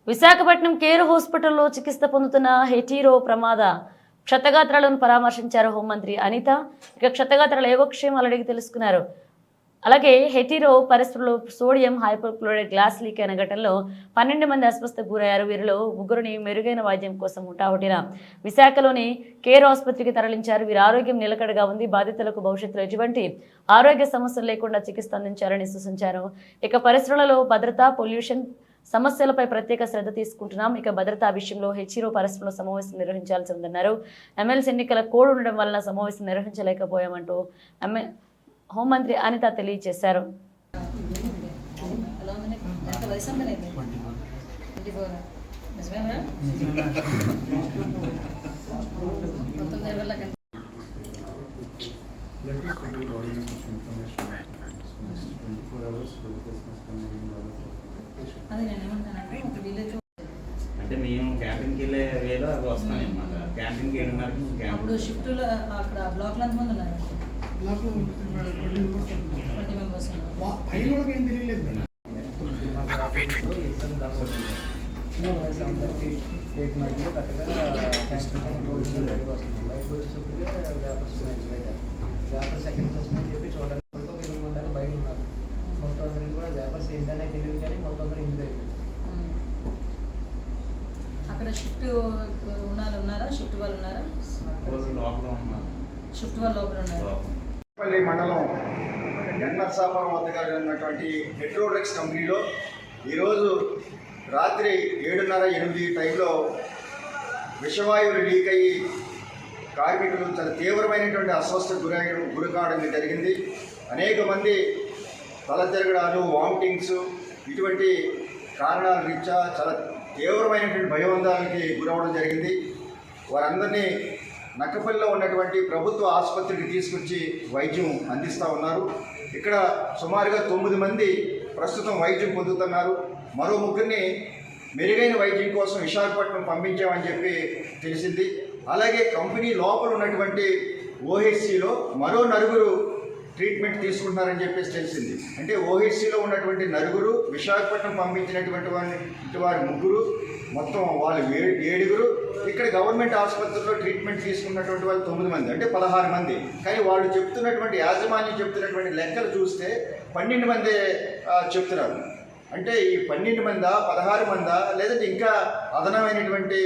Visakhapatnam care హాస్పిటల్లో చికిత్స పొందుతున్న హెటీరో ప్రమాద క్షతగాత్రాలను పరామర్శించారు హోంమంత్రి అనిత. ఇక క్షతగాత్రాల యోగక్షేమాలు అడిగి తెలుసుకున్నారు. అలాగే హెటీరో పరిస్థితుల్లో సోడియం హైపోక్లోరైడ్ గ్లాస్ లీక్ అయిన ఘటనలో 12 మంది అస్వస్థకు గురయ్యారు. వీరిలో 3 మెరుగైన వైద్యం కోసం హుటాహుటిన విశాఖలోని కేర్ ఆసుపత్రికి తరలించారు. వీరి ఆరోగ్యం నిలకడగా ఉంది. బాధితులకు భవిష్యత్తులో ఎటువంటి ఆరోగ్య సమస్యలు లేకుండా చికిత్స అందించారని సూచించారు. ఇక పరిశ్రమలలో భద్రత, పొల్యూషన్ సమస్యలపై ప్రత్యేక శ్రద్ధ తీసుకుంటున్నాం. ఇక భద్రతా విషయంలో హెటీరో పరిశ్రమలో సమావేశం నిర్వహించాల్సి ఉందన్నారు. ఎమ్మెల్సీ ఎన్నికల కోడ్ ఉండడం వల్ల సమావేశం నిర్వహించలేకపోయామంటూ హోంమంత్రి అనిత తెలియజేశారు. అంటే మేము క్యాంపింగ్కి వెళ్ళే వేలో అవి వస్తాయి అన్నమాట. క్యాంపింగ్కి అప్పుడు షిఫ్ట్లో అక్కడ బ్లాక్లో ఎంతమంది ఉన్నారు? 20 మెంబర్స్ అక్కడ షిఫ్ట్ ఉన్నారా? షిఫ్ట్ వాళ్ళు ఉన్నారా? షిఫ్ట్ వాళ్ళు లోపల ఉన్నారు. మండలం ఎన్ఆర్సాపురం వద్దగా ఉన్నటువంటి హెట్రోడ్రగ్స్ కంపెనీలో ఈరోజు రాత్రి 7:30-8 టైంలో విషవాయువులు లీక్ అయ్యి కార్మికులు చాలా తీవ్రమైనటువంటి అస్వస్థకు గురి కావడం జరిగింది. అనేక మంది తల తిరగడాలు, వామిటింగ్స్ ఇటువంటి కారణాల రీత్యా చాలా తీవ్రమైనటువంటి భయోందాలకి గురవడం జరిగింది. వారందరినీ నక్కపల్లిలో ఉన్నటువంటి ప్రభుత్వ ఆసుపత్రికి తీసుకొచ్చి వైద్యం అందిస్తూ ఉన్నారు. ఇక్కడ సుమారుగా 9 మంది ప్రస్తుతం వైద్యం పొందుతున్నారు. మరో 3 మెరుగైన వైద్యం కోసం విశాఖపట్నం పంపించామని చెప్పి తెలిసింది. అలాగే కంపెనీ లోపల ఉన్నటువంటి ఓహెచ్సిలో మరో 9 ట్రీట్మెంట్ తీసుకుంటున్నారని చెప్పేసి తెలిసింది. అంటే ఓహెచ్సిలో ఉన్నటువంటి 9, విశాఖపట్నం పంపించినటువంటి వారి 3, మొత్తం వాళ్ళు 7. ఇక్కడ గవర్నమెంట్ ఆసుపత్రిలో ట్రీట్మెంట్ తీసుకున్నటువంటి వాళ్ళు 9 మంది, అంటే 16 మంది. కానీ వాళ్ళు చెప్తున్నటువంటి యాజమాన్యం చెప్తున్నటువంటి లెక్కలు చూస్తే 12 మంది చెప్తున్నారు. అంటే ఈ 12 మందా, 16 మందా, లేదంటే ఇంకా అదనమైనటువంటి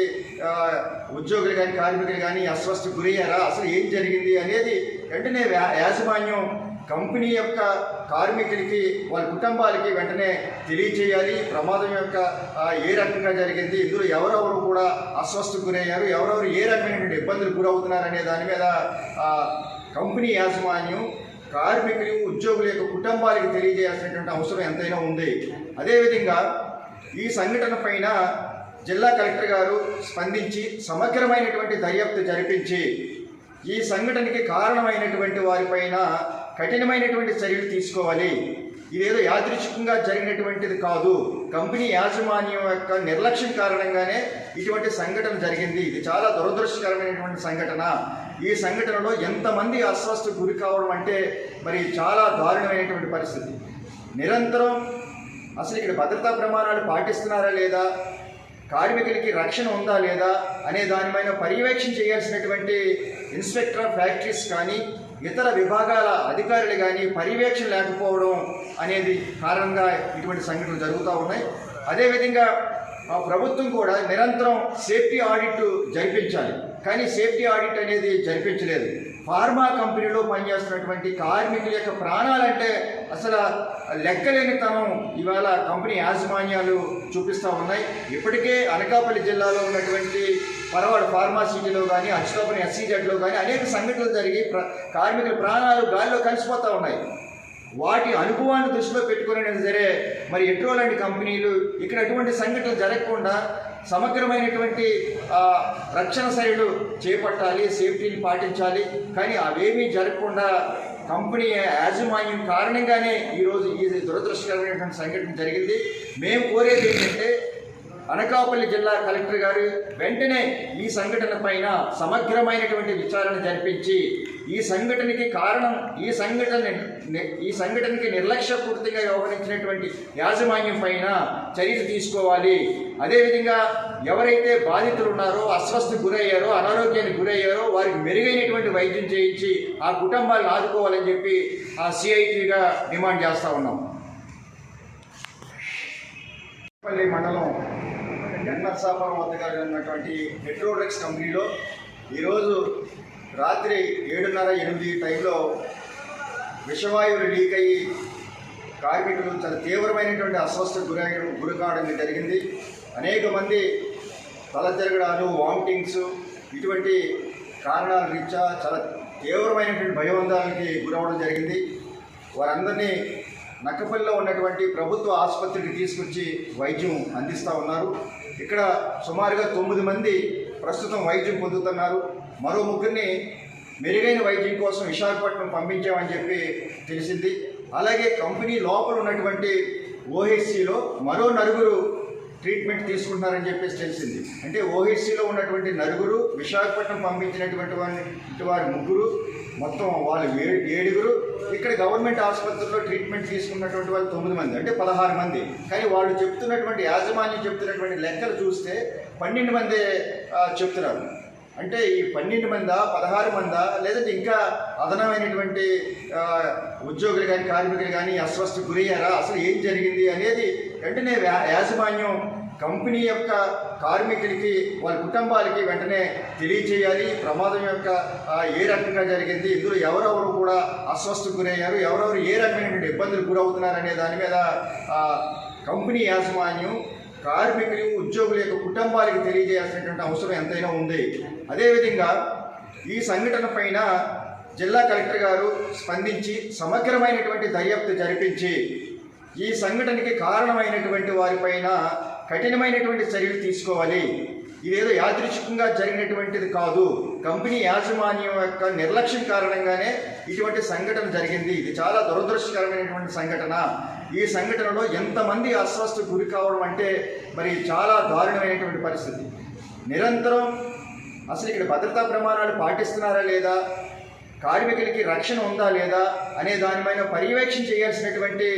ఉద్యోగులు కానీ కార్మికులు కానీ అస్వస్థకు గురయ్యారా, అసలు ఏం జరిగింది అనేది వెంటనే యాజమాన్యం కంపెనీ యొక్క కార్మికులకి వాళ్ళ కుటుంబాలకి వెంటనే తెలియచేయాలి. ప్రమాదం యొక్క ఏ రకంగా జరిగింది, ఇందులో ఎవరెవరు కూడా అస్వస్థకు గురయ్యారు, ఎవరెవరు ఏ రకమైనటువంటి ఇబ్బందులు గురవుతున్నారు అనే దాని మీద కంపెనీ యాజమాన్యం కార్మికులు, ఉద్యోగుల యొక్క కుటుంబాలకి తెలియజేయాల్సినటువంటి అవసరం ఎంతైనా ఉంది. అదేవిధంగా ఈ సంఘటన పైన జిల్లా కలెక్టర్ గారు స్పందించి సమగ్రమైనటువంటి దర్యాప్తు జరిపించి ఈ సంఘటనకి కారణమైనటువంటి వారిపైన కఠినమైనటువంటి చర్యలు తీసుకోవాలి. ఇదేదో యాదృచ్ఛికంగా జరిగినటువంటిది కాదు. కంపెనీ యాజమాన్యం యొక్క నిర్లక్ష్యం కారణంగానే ఇటువంటి సంఘటన జరిగింది. ఇది చాలా దురదృష్టకరమైనటువంటి సంఘటన. ఈ సంఘటనలో ఎంతమంది అస్వస్థకు గురి కావడం అంటే మరి చాలా దారుణమైనటువంటి పరిస్థితి. నిరంతరం అసలు ఇక్కడ భద్రతా ప్రమాణాలు పాటిస్తున్నారా లేదా, కార్మికులకి రక్షణ ఉందా లేదా అనే దానిపైన పర్యవేక్షణ చేయాల్సినటువంటి ఇన్స్పెక్టర్ ఆఫ్ ఫ్యాక్టరీస్ కానీ ఇతర విభాగాల అధికారులు కానీ పర్యవేక్షణ లేకపోవడం అనేది కారణంగా ఇటువంటి సంఘటనలు జరుగుతూ ఉన్నాయి. అదేవిధంగా ప్రభుత్వం కూడా నిరంతరం సేఫ్టీ ఆడిట్ జరిపించాలి, కానీ సేఫ్టీ ఆడిట్ అనేది జరిపించలేదు. ఫార్మా కంపెనీలో పనిచేస్తున్నటువంటి కార్మికుల యొక్క ప్రాణాలంటే అసలు లెక్కలేనితనం ఇవాళ కంపెనీ యాజమాన్యాలు చూపిస్తూ ఉన్నాయి. ఇప్పటికే అనకాపల్లి జిల్లాలో ఉన్నటువంటి పరవాడ ఫార్మాసిటీలో కానీ, అచ్యుతాపురం SEZలో కానీ అనేక సంఘటనలు జరిగి కార్మికుల ప్రాణాలు గాలిలో కలిసిపోతూ ఉన్నాయి. వాటి అనుభవాన్ని దృష్టిలో పెట్టుకునే సరే మరి ఎట్రో లాంటి కంపెనీలు ఇక్కడ అటువంటి సంఘటనలు జరగకుండా సమగ్రమైనటువంటి రక్షణ చర్యలు చేపట్టాలి, సేఫ్టీని పాటించాలి. కానీ అవేమీ జరగకుండా కంపెనీ యాజమాన్యం కారణంగానే ఈరోజు ఈ దురదృష్టకరమైనటువంటి సంఘటన జరిగింది. మేము కోరేది ఏంటంటే అనకాపల్లి జిల్లా కలెక్టర్ గారు వెంటనే ఈ సంఘటన పైన సమగ్రమైనటువంటి విచారణ జరిపించి ఈ సంఘటనకి కారణం ఈ సంఘటనకి నిర్లక్ష్యపూర్తిగా వ్యవహరించినటువంటి యాజమాన్యం పైన చర్యలు తీసుకోవాలి. అదేవిధంగా ఎవరైతే బాధితులు ఉన్నారో, అస్వస్థకు గురయ్యారో, అనారోగ్యానికి గురయ్యారో వారికి మెరుగైనటువంటి వైద్యం చేయించి ఆ కుటుంబాలను ఆదుకోవాలని చెప్పి ఆ సిఐటిగా డిమాండ్ చేస్తూ ఉన్నాం. పల్లి మండలం ఎన్ఆర్సాపురం వద్దగా ఉన్నటువంటి హెట్రోడ్రగ్స్ కంపెనీలో ఈరోజు రాత్రి 7:30-8 టైంలో విషవాయువులు లీక్ అయ్యి కార్మికులు చాలా తీవ్రమైనటువంటి అస్వస్థకు గురి కావడం జరిగింది. అనేక మంది తల తిరగడాలు, వామిటింగ్స్ ఇటువంటి కారణాల రీత్యా చాలా తీవ్రమైనటువంటి భయోందాలకి గురవడం జరిగింది. వారందరినీ నక్కపల్లిలో ఉన్నటువంటి ప్రభుత్వ ఆసుపత్రికి తీసుకొచ్చి వైద్యం అందిస్తూ ఉన్నారు. ఇక్కడ సుమారుగా 9 మంది ప్రస్తుతం వైద్యం పొందుతున్నారు. మరో 3 మెరుగైన వైద్యం కోసం విశాఖపట్నం పంపించామని చెప్పి తెలిసింది. అలాగే కంపెనీ లోపల ఉన్నటువంటి ఓహెచ్సిలో మరో 9 ట్రీట్మెంట్ తీసుకుంటున్నారని చెప్పేసి తెలిసింది. అంటే ఓహెచ్సిలో ఉన్నటువంటి 9, విశాఖపట్నం పంపించినటువంటి వారి 3, మొత్తం వాళ్ళు 7. ఇక్కడ గవర్నమెంట్ ఆసుపత్రిలో ట్రీట్మెంట్ తీసుకున్నటువంటి వాళ్ళు 9 మంది, అంటే 16 మంది. కానీ వాళ్ళు చెప్తున్నటువంటి యాజమాన్యం చెప్తున్నటువంటి లెక్కలు చూస్తే 12 మందే చెప్తున్నారు. అంటే ఈ 12 మందా, 16 మందా, లేదంటే ఇంకా అదనమైనటువంటి ఉద్యోగులు కానీ కార్మికులు కానీ అస్వస్థకు గురయ్యారా, అసలు ఏం జరిగింది అనేది వెంటనే యాజమాన్యం కంపెనీ యొక్క కార్మికులకి, వాళ్ళ కుటుంబాలకి వెంటనే తెలియచేయాలి. ప్రమాదం యొక్క ఏ రకంగా జరిగింది, ఇందులో ఎవరెవరు కూడా అస్వస్థకు గురయ్యారు, ఎవరెవరు ఏ రకమైనటువంటి ఇబ్బందులు గురవుతున్నారు అనే దాని మీద కంపెనీ యాజమాన్యం కార్మికులు, ఉద్యోగుల యొక్క కుటుంబాలకు తెలియజేయాల్సినటువంటి అవసరం ఎంతైనా ఉంది. అదేవిధంగా ఈ సంఘటన పైన జిల్లా కలెక్టర్ గారు స్పందించి సమగ్రమైనటువంటి దర్యాప్తు జరిపించి ఈ సంఘటనకి కారణమైనటువంటి వారిపైన కఠినమైనటువంటి చర్యలు తీసుకోవాలి. ఇదేదో యాదృచ్ఛికంగా జరిగినటువంటిది కాదు. కంపెనీ యాజమాన్యం యొక్క నిర్లక్ష్యం కారణంగానే ఇటువంటి సంఘటన జరిగింది. ఇది చాలా దురదృష్టకరమైనటువంటి సంఘటన. ఈ సంఘటనలో ఎంతమంది అస్వస్థకు గురి కావడం అంటే మరి చాలా దారుణమైనటువంటి పరిస్థితి. నిరంతరం అసలు ఇక్కడ భద్రతా ప్రమాణాలు పాటిస్తున్నారా లేదా, కార్మికులకి రక్షణ ఉందా లేదా అనే దానిపైన పర్యవేక్షణ చేయాల్సినటువంటి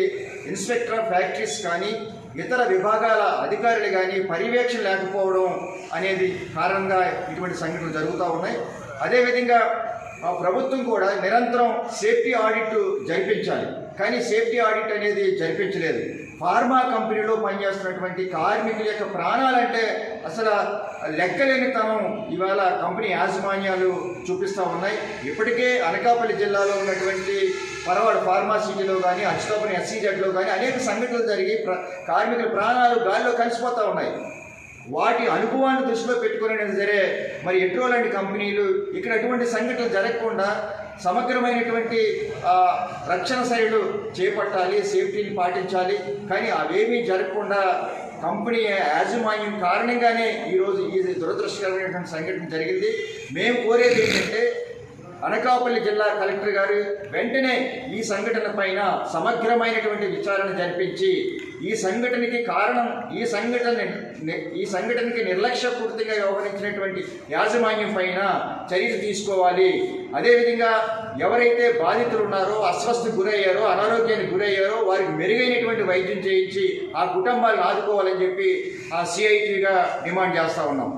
ఇన్స్పెక్టర్ ఆఫ్ ఫ్యాక్టరీస్ కానీ ఇతర విభాగాల అధికారులు కానీ పర్యవేక్షణ లేకపోవడం అనేది కారణంగా ఇటువంటి సంఘటనలు జరుగుతూ ఉన్నాయి. అదేవిధంగా ప్రభుత్వం కూడా నిరంతరం సేఫ్టీ ఆడిట్ జరిపించాలి, కానీ సేఫ్టీ ఆడిట్ అనేది జరిపించలేదు. ఫార్మా కంపెనీలో పనిచేస్తున్నటువంటి కార్మికుల యొక్క ప్రాణాలంటే అసలు లెక్కలేనితనం ఇవాళ కంపెనీ యాజమాన్యాలు చూపిస్తూ ఉన్నాయి. ఇప్పటికే అనకాపల్లి జిల్లాలో ఉన్నటువంటి పరవాడ ఫార్మాసిటీలో కానీ, అచ్యుతాపురం SEZలో కానీ అనేక సంఘటనలు జరిగి కార్మికుల ప్రాణాలు గాలిలో కలిసిపోతూ ఉన్నాయి. వాటి అనుభవాన్ని దృష్టిలో పెట్టుకునే సరే మరి ఎట్రో లాంటి కంపెనీలు ఇక్కడ అటువంటి సంఘటనలు జరగకుండా సమగ్రమైనటువంటి రక్షణ చర్యలు చేపట్టాలి, సేఫ్టీని పాటించాలి. కానీ అవేమీ జరగకుండా కంపెనీ యాజమాన్యం కారణంగానే ఈరోజు ఈ దురదృష్టకరమైనటువంటి సంఘటన జరిగింది. మేము కోరేది ఏంటంటే అనకాపల్లి జిల్లా కలెక్టర్ గారు వెంటనే ఈ సంఘటన పైన సమగ్రమైనటువంటి విచారణ జరిపించి ఈ సంఘటనకి కారణం ఈ సంఘటనకి నిర్లక్ష్యపూర్తిగా వ్యవహరించినటువంటి యాజమాన్యం పైన చర్యలు తీసుకోవాలి. అదేవిధంగా ఎవరైతే బాధితులు ఉన్నారో, అస్వస్థకు గురయ్యారో, అనారోగ్యానికి గురయ్యారో వారికి మెరుగైనటువంటి వైద్యం చేయించి ఆ కుటుంబాలను ఆదుకోవాలని చెప్పి ఆ సిఐటిగా డిమాండ్ చేస్తూ ఉన్నాం.